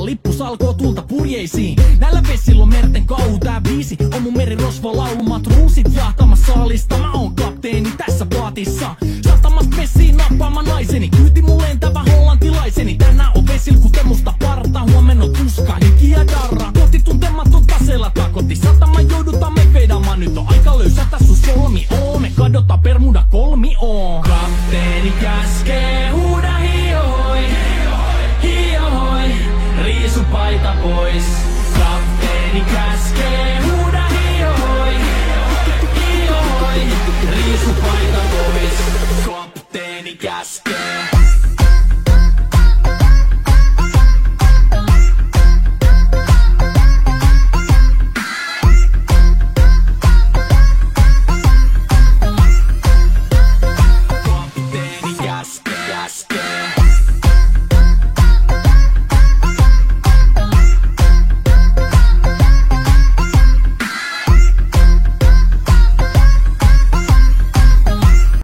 lippu salkoo tulta purjeisiin. Näillä vesillä on merten kauhu, tää biisi on mun merirosvo laulumat ruusit jahtamassa saalista. Mä oon kapteeni tässä paatissa, sahtamassa messiin nappaamaan naiseni. Kyyti mun lentävä hollantilaiseni, tänään on vesil kuten musta parta. Huomenna on tuska, hiki ja darra, kohti tuntematon taseella takoti. Satama joudutaan me vedamaan, nyt on aika löysätä sun solmi. Me kadota Bermuda kolmioon. Kapteeni käskee, huuda hiohoi, hiohoi, riisu paita pois.